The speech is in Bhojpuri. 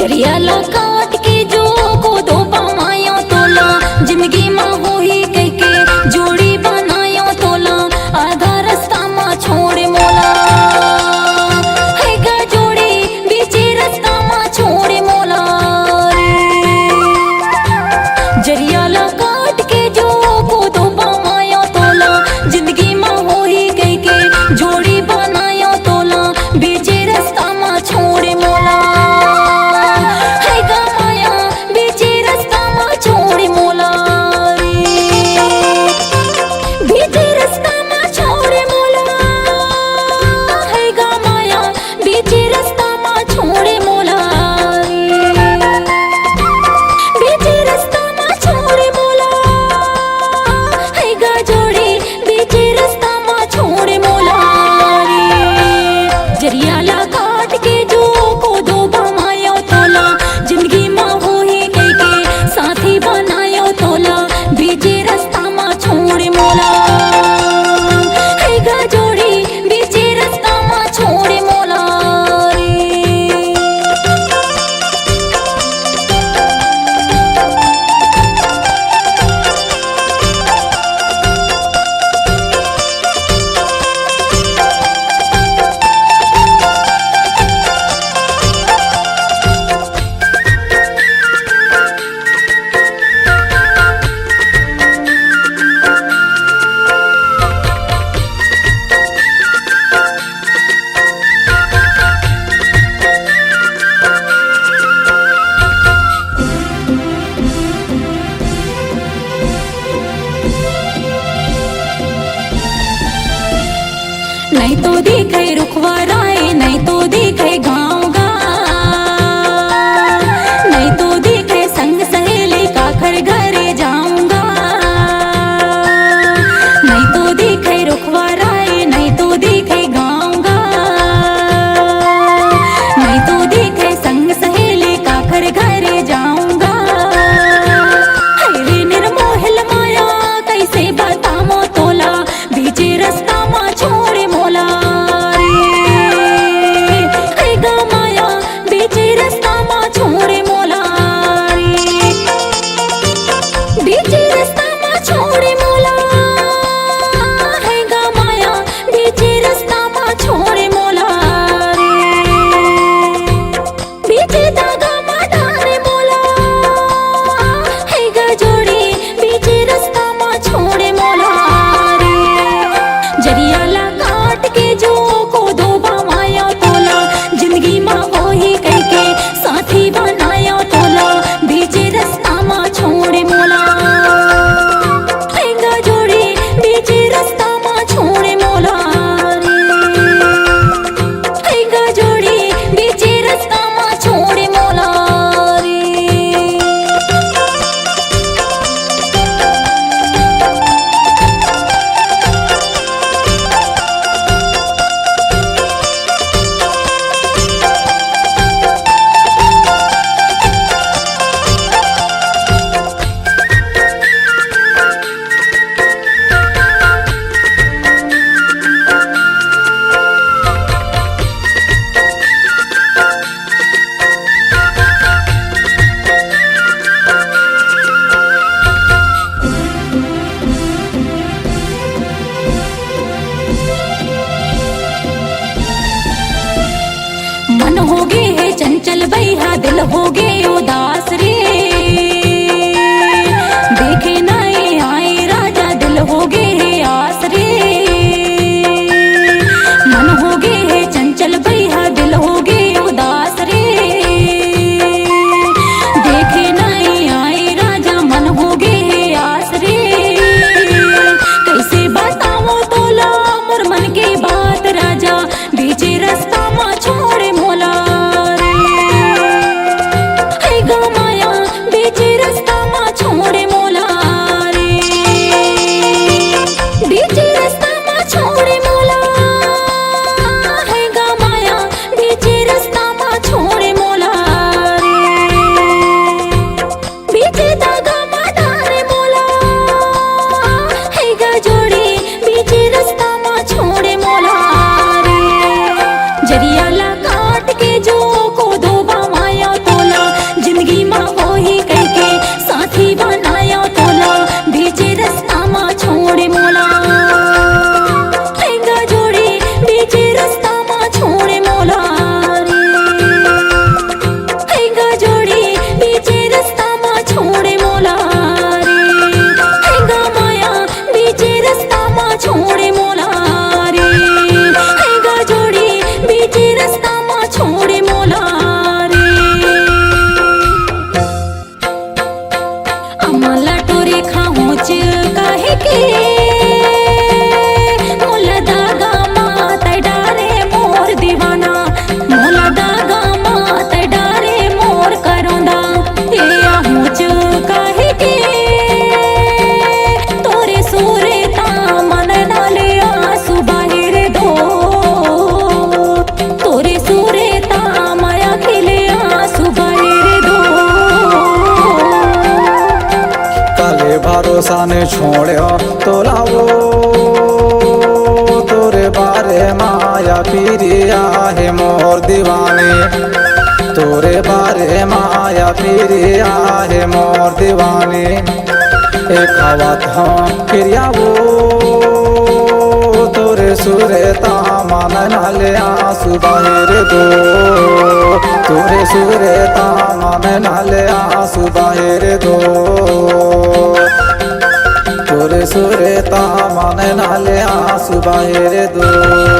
जरियाला काट के जो को दो पामायो तोला, जिंदगी माँ हो ही कह के जोड़ी बनायो तोला, आधा रास्ता माँ छोड़ मोला है गा जोड़ी बीचे रास्ता माँ छोड़ मोला जरियाला काट के जो को दो पामायो तोला, जिंदगी माँ हो ही कह के जोड़ी बनायो तोला, बीचे रास्ता माँ छोड़ मोला नहीं तो दिखे रुखवाराए, नहीं तो दिखे गाँव गाँव, नहीं तो दिखे संग सहेली का घर घरे जाऊंगा, नहीं तो दिखे रुखवाराए, नहीं तो दिखे गाँव गाँव, नहीं तो दिखे संग सहेली का घर घरे जाऊंगा। हरे निर्मोहल माया कैसे बतामो तोला, बीचे रास्ता माँ छोड़ मन होगे है चंचल भैया, दिल होगे उदास रे, देखे नए आए राजा दिल होगे है आस रे, मन होगे है चंचल भैया, दिल होगे उदास रे, देखे नए आए राजा मन होगे है आस रे, कैसे बताओ तोला मोर मन की बात राजा, बीचे रास्ता माँ छोड़ मोला जरियाला काट के जो को दो बामाया तोला। साने छोड़ो तोलावो तोरे बारे माया पीरिया है मोर दीवाने तोरे बारे माया पीरिया है मोर दीवाने एक हवा था फिरियावो तोरे सुरे तामान नाले आंसू बाहर दो तोरे सुरे तामान नाले आंसू बाहर दो तोरे सुरे तामान नाले आंसू बाहर दो।